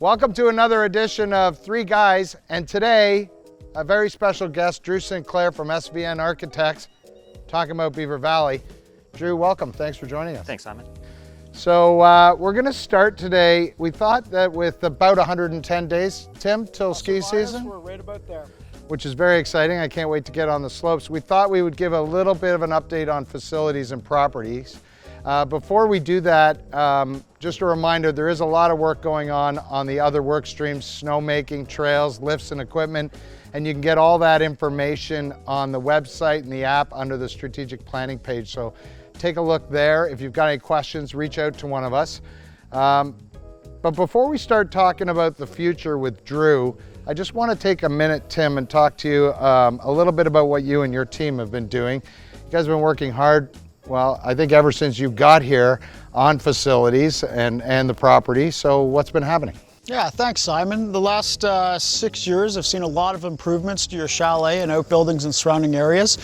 Welcome to another edition of Three Guys, and today a very special guest, Drew Sinclair from SVN Architects, talking about Beaver Valley. Drew, welcome. Thanks for joining us. Thanks, Simon. So we're going to start today. We thought that with about 110 days, Tim, till ski season. We're right about there. Which is very exciting. I can't wait to get on the slopes. We thought we would give a little bit of an update on facilities and properties. Before we do that, just a reminder, there is a lot of work going on the other work streams, snowmaking, trails, lifts and equipment, and you can get all that information on the website and the app under the strategic planning page. So take a look there. If you've got any questions, reach out to one of us. But before we start talking about the future with Drew, I just want to take a minute, Tim, and talk to you a little bit about what you and your team have been doing. You guys have been working hard, well, I think ever since you got here on facilities and the property. So what's been happening? Yeah, thanks, Simon. The last 6 years have seen a lot of improvements to your chalet and outbuildings and surrounding areas.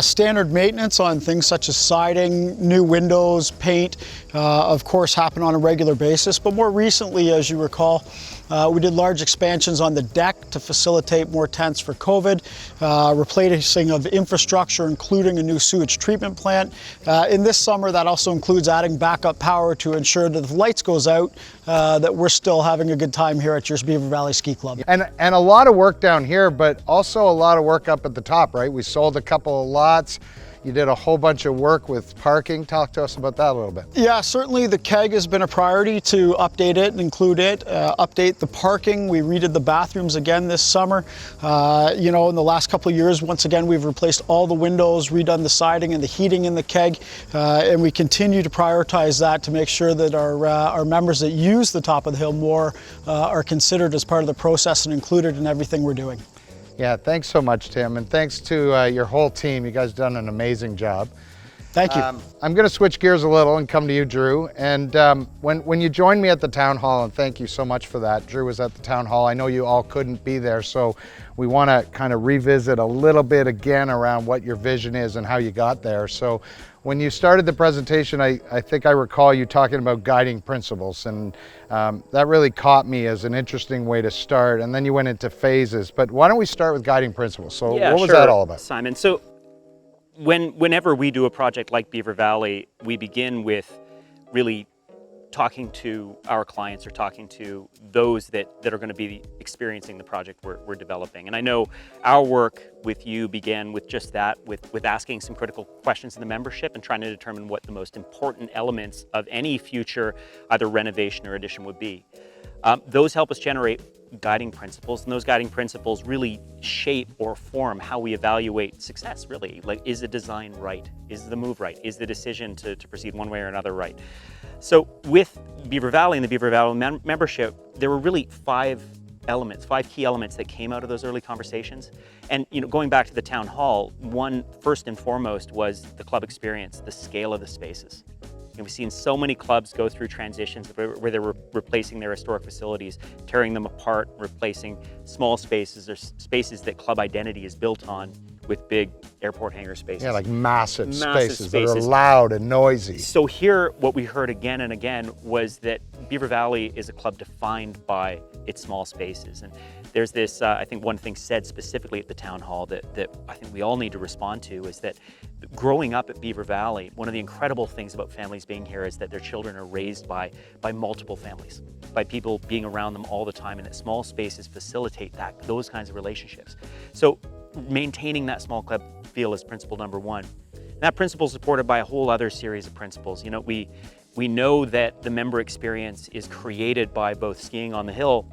Standard maintenance on things such as siding, new windows, paint, of course, happen on a regular basis. But more recently, as you recall, we did large expansions on the deck to facilitate more tents for COVID, replacing of infrastructure, including a new sewage treatment plant. In this summer, that also includes adding backup power to ensure that if the lights goes out, that we're still having a good time here at your Beaver Valley Ski Club. And a lot of work down here, but also a lot of work up at the top, right? We sold a couple of lots. You did a whole bunch of work with parking. Talk to us about that a little bit. Yeah, certainly the Keg has been a priority to update it and include it, update the parking. We redid the bathrooms again this summer. You know, in the last couple of years, once again, we've replaced all the windows, redone the siding and the heating in the Keg, and we continue to prioritize that to make sure that our members that use the top of the hill more are considered as part of the process and included in everything we're doing. Yeah, thanks so much, Tim, and thanks to your whole team. You guys have done an amazing job. Thank you. I'm going to switch gears a little and come to you, Drew. And when you joined me at the town hall, and thank you so much for that, Drew was at the town hall. I know you all couldn't be there, so we want to kind of revisit a little bit again around what your vision is and how you got there. So when you started the presentation, I think I recall you talking about guiding principles, and that really caught me as an interesting way to start. And then you went into phases, but why don't we start with guiding principles? So yeah, what was sure, that all about? Simon? So whenever we do a project like Beaver Valley, we begin with really talking to our clients or talking to those that are going to be experiencing the project we're developing. And I know our work with you began with just that, with asking some critical questions in the membership and trying to determine what the most important elements of any future either renovation or addition would be. Those help us generate guiding principles, and those guiding principles really shape or form how we evaluate success, really. Like, is the design right? Is the move right? Is the decision to proceed one way or another right? So with Beaver Valley and the Beaver Valley membership, there were really five key elements that came out of those early conversations. And going back to the town hall, one first and foremost was the club experience, the scale of the spaces. We've seen so many clubs go through transitions where they're replacing their historic facilities, tearing them apart, replacing small spaces or spaces that club identity is built on with big airport hangar spaces. Yeah, like massive spaces that are loud and noisy. So here, what we heard again and again was that Beaver Valley is a club defined by its small spaces. And there's this, I think one thing said specifically at the town hall that I think we all need to respond to is that growing up at Beaver Valley, one of the incredible things about families being here is that their children are raised by multiple families, by people being around them all the time, and that small spaces facilitate those kinds of relationships. So maintaining that small club feel is principle number one. And that principle is supported by a whole other series of principles. We know that the member experience is created by both skiing on the hill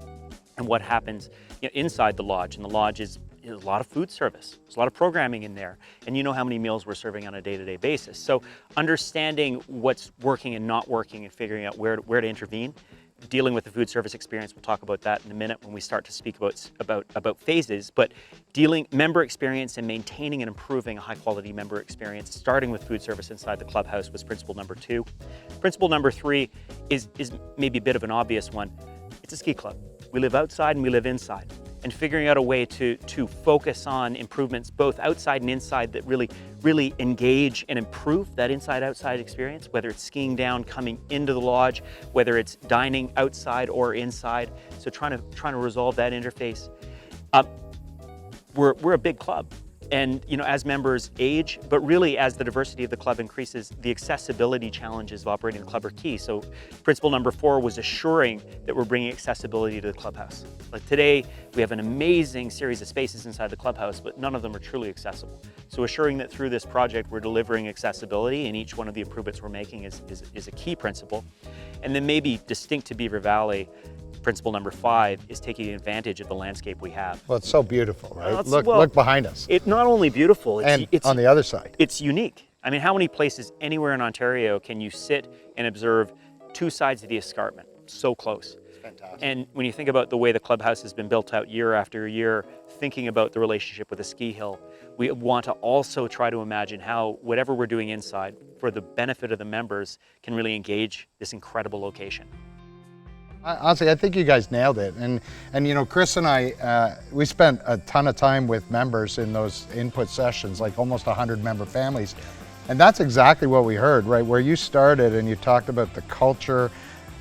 and what happens inside the lodge. And the lodge is a lot of food service. There's a lot of programming in there. And you know how many meals we're serving on a day-to-day basis. So understanding what's working and not working and figuring out where to intervene, dealing with the food service experience, we'll talk about that in a minute when we start to speak about phases, but member experience and maintaining and improving a high quality member experience, starting with food service inside the clubhouse, was principle number two. Principle number three is maybe a bit of an obvious one. It's a ski club. We live outside and we live inside. and figuring out a way to focus on improvements both outside and inside that really engage and improve that inside-outside experience, whether it's skiing down, coming into the lodge, whether it's dining outside or inside. So trying to resolve that interface. We're a big club. And as members age, but really as the diversity of the club increases, the accessibility challenges of operating the club are key. So principle number 4 was assuring that we're bringing accessibility to the clubhouse. Like today, we have an amazing series of spaces inside the clubhouse, but none of them are truly accessible. So assuring that through this project, we're delivering accessibility, and each one of the improvements we're making is a key principle. And then maybe distinct to Beaver Valley, principle number 5 is taking advantage of the landscape we have. Well, it's so beautiful, right? Look behind us. It's not only beautiful, it's on the other side. It's unique. I mean, how many places anywhere in Ontario can you sit and observe 2 sides of the escarpment so close? It's fantastic. And when you think about the way the clubhouse has been built out year after year, thinking about the relationship with the ski hill, we want to also try to imagine how whatever we're doing inside for the benefit of the members can really engage this incredible location. Honestly, I think you guys nailed it. And Chris and I, we spent a ton of time with members in those input sessions, like almost 100 member families. And that's exactly what we heard, right? Where you started and you talked about the culture,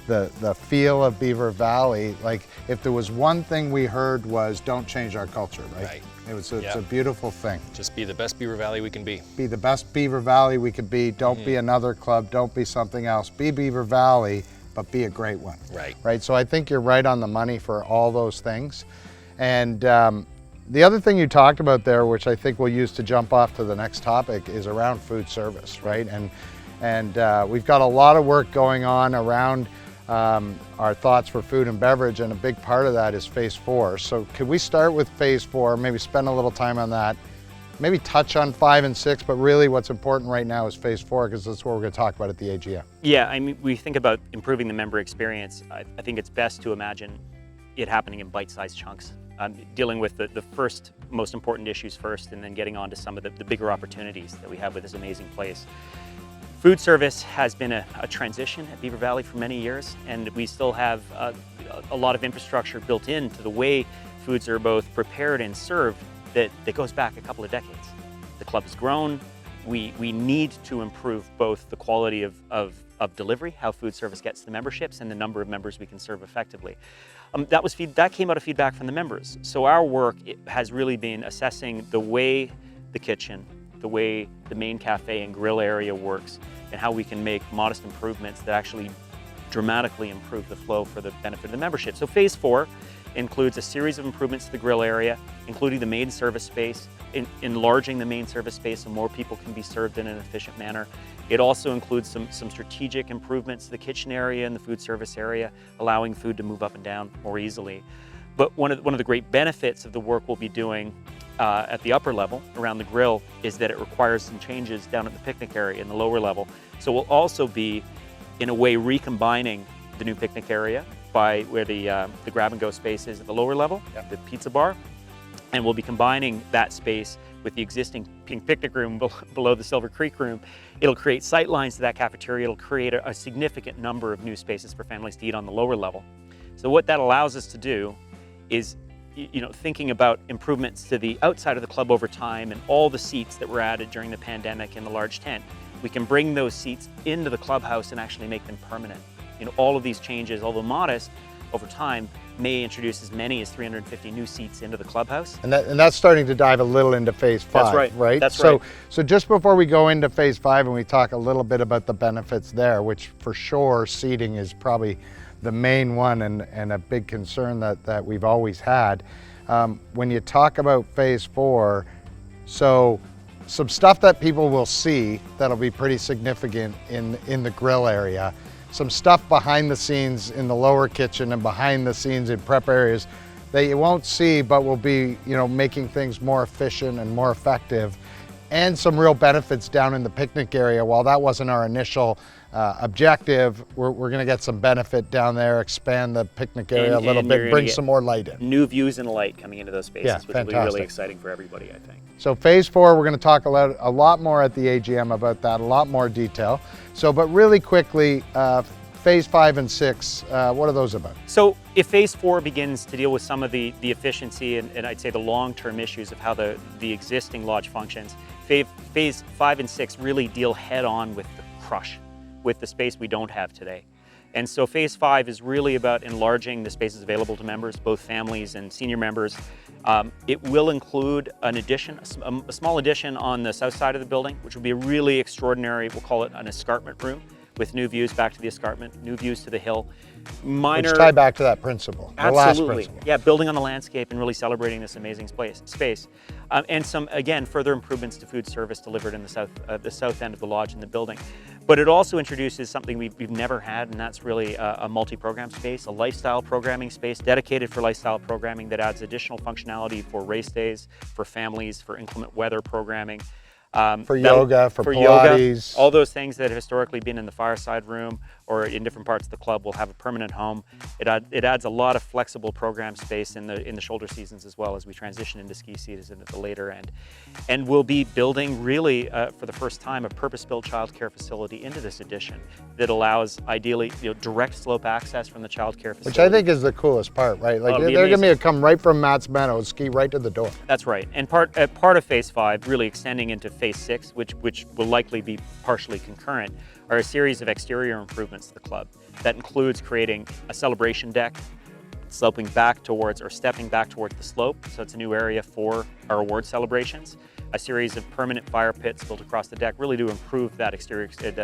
the feel of Beaver Valley. Like if there was one thing we heard was don't change our culture, right? It's a beautiful thing. Just be the best Beaver Valley we can be. Be the best Beaver Valley we could be. Don't be another club. Don't be something else. Be Beaver Valley, but be a great one. Right. So I think you're right on the money for all those things. And the other thing you talked about there, which I think we'll use to jump off to the next topic, is around food service, right? And we've got a lot of work going on around our thoughts for food and beverage, and a big part of that is phase 4. So could we start with phase 4, maybe spend a little time on that, maybe touch on 5 and 6, but really what's important right now is phase 4, because that's what we're going to talk about at the AGM. Yeah, I mean, we think about improving the member experience. I think it's best to imagine it happening in bite-sized chunks, dealing with the first most important issues first, and then getting on to some of the bigger opportunities that we have with this amazing place. Food service has been a transition at Beaver Valley for many years, and we still have a lot of infrastructure built into the way foods are both prepared and served that goes back a couple of decades. The club has grown. We need to improve both the quality of delivery, how food service gets to the memberships, and the number of members we can serve effectively. That came out of feedback from the members. So our work has really been assessing the way the kitchen, the way the main cafe and grill area works, and how we can make modest improvements that actually dramatically improve the flow for the benefit of the membership. So phase 4 includes a series of improvements to the grill area, including the main service space, enlarging the main service space so more people can be served in an efficient manner. It also includes some strategic improvements to the kitchen area and the food service area, allowing food to move up and down more easily. But one of the great benefits of the work we'll be doing at the upper level around the grill is that it requires some changes down at the picnic area in the lower level. So we'll also be, in a way, recombining the new picnic area by where the grab-and-go space is at the lower level, the pizza bar, and we'll be combining that space with the existing pink picnic room below the Silver Creek room. It'll create sight lines to that cafeteria. It'll create a significant number of new spaces for families to eat on the lower level. So what that allows us to do is, thinking about improvements to the outside of the club over time and all the seats that were added during the pandemic in the large tent, we can bring those seats into the clubhouse and actually make them permanent. All of these changes, although modest, over time, may introduce as many as 350 new seats into the clubhouse. And that's starting to dive a little into phase 5, That's right? right? That's right. So just before we go into phase 5 and we talk a little bit about the benefits there, which for sure seating is probably the main one and a big concern that we've always had. When you talk about phase 4, so some stuff that people will see that'll be pretty significant in the grill area, some stuff behind the scenes in the lower kitchen and behind the scenes in prep areas that you won't see, but will be, making things more efficient and more effective, and some real benefits down in the picnic area. While that wasn't our initial objective, we're going to get some benefit down there, expand the picnic area a little bit, bring some more light in. New views and light coming into those spaces, Yeah, which will fantastic. be really exciting for everybody, I think. So phase 4, we're going to talk a lot more at the AGM about that, a lot more detail. So, but really quickly, phase 5 and 6, what are those about? So if phase 4 begins to deal with some of the efficiency and I'd say the long-term issues of how the existing lodge functions, phase 5 and 6 really deal head-on with the crush, with the space we don't have today. And so phase 5 is really about enlarging the spaces available to members, both families and senior members. It will include an addition, a small addition on the south side of the building, which will be a really extraordinary, we'll call it an escarpment room, with new views back to the escarpment, new views to the hill. Minor, Which tie back to that principle, the last absolutely, principle. yeah, building on the landscape and really celebrating this amazing space. And some, again, further improvements to food service delivered in the south end of the lodge in the building. But it also introduces something we've never had, and that's really a multi-program space, a lifestyle programming space dedicated for lifestyle programming that adds additional functionality for race days, for families, for inclement weather programming. For yoga, for Pilates. Yoga, all those things that have historically been in the fireside room or in different parts of the club will have a permanent home. It adds a lot of flexible program space in the shoulder seasons as well as we transition into ski season at the later end. And we'll be building really, for the first time, a purpose-built childcare facility into this addition that allows ideally direct slope access from the childcare facility. Which I think is the coolest part, right? Like they're going to come right from Matt's Meadows, ski right to the door. That's right. And part of phase 5, really extending into phase 6, which will likely be partially concurrent, are a series of exterior improvements to the club. That includes creating a celebration deck, sloping back towards or stepping back towards the slope, so it's a new area for our award celebrations. A series of permanent fire pits built across the deck, really to improve that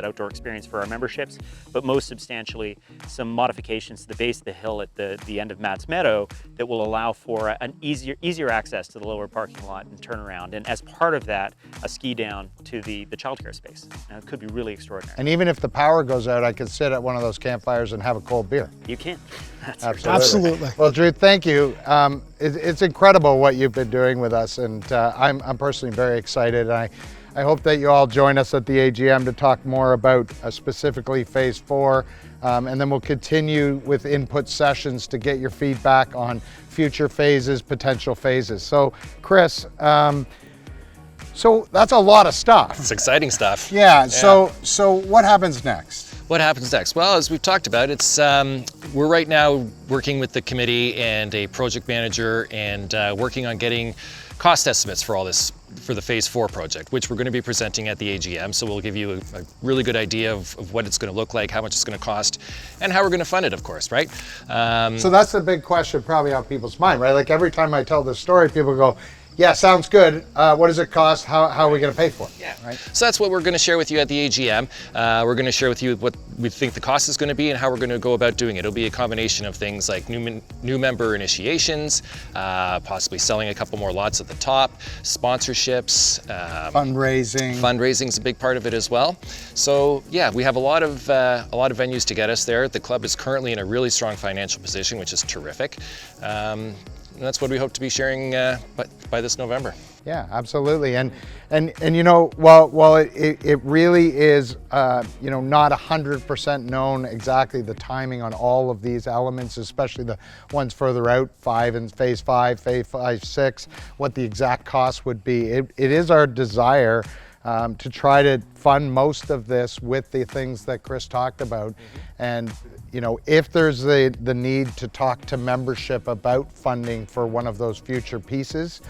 outdoor experience for our memberships. But most substantially, some modifications to the base of the hill at the end of Matt's Meadow that will allow for an easier access to the lower parking lot and turnaround. And as part of that, a ski down to the childcare space. Now, it could be really extraordinary. And even if the power goes out, I could sit at one of those campfires and have a cold beer. You can. Absolutely. Well, Drew, thank you. It's incredible what you've been doing with us, and I'm personally very excited. I hope that you all join us at the AGM to talk more about specifically phase 4, and then we'll continue with input sessions to get your feedback on future phases, potential phases. So, Chris, so that's a lot of stuff. It's exciting stuff. Yeah. So what happens next? What happens next? Well, as we've talked about, it's we're right now working with the committee and a project manager and working on getting cost estimates for all this, for the phase 4 project, which we're going to be presenting at the AGM. So we'll give you a really good idea of what it's going to look like, how much it's going to cost, and how we're going to fund it, of course, right? So that's the big question probably on people's mind, right? Like every time I tell this story, people go, yeah, sounds good. What does it cost? How are we going to pay for it? Yeah. Right. So that's what we're going to share with you at the AGM. We're going to share with you what we think the cost is going to be and how we're going to go about doing it. It'll be a combination of things like new member initiations, possibly selling a couple more lots at the top, sponsorships, Fundraising. Fundraising is a big part of it as well. So yeah, we have a lot of venues to get us there. The club is currently in a really strong financial position, which is terrific. And that's what we hope to be sharing by this November. Yeah, absolutely. And you know, while it really is you know, not 100% known exactly the timing on all of these elements, especially the ones further out, phase 5, 6, what the exact cost would be. It is our desire to try to fund most of this with the things that Chris talked about. And you know, if there's the need to talk to membership about funding for one of those future pieces,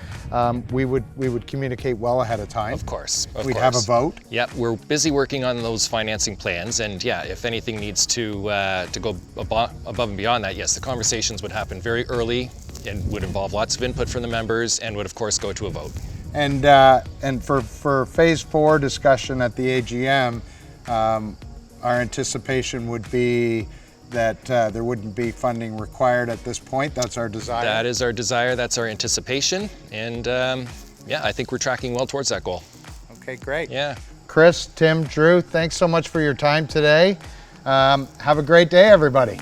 we would communicate well ahead of time. Of course. We'd have a vote. Yep, we're busy working on those financing plans, and yeah, if anything needs to go above and beyond that, yes, the conversations would happen very early and would involve lots of input from the members and would of course go to a vote. And for phase 4 discussion at the AGM, our anticipation would be that there wouldn't be funding required at this point. That's our desire. That is our desire, that's our anticipation, and yeah, I think we're tracking well towards that goal. Okay, great. Yeah. Chris, Tim, Drew, thanks so much for your time today. Have a great day, everybody.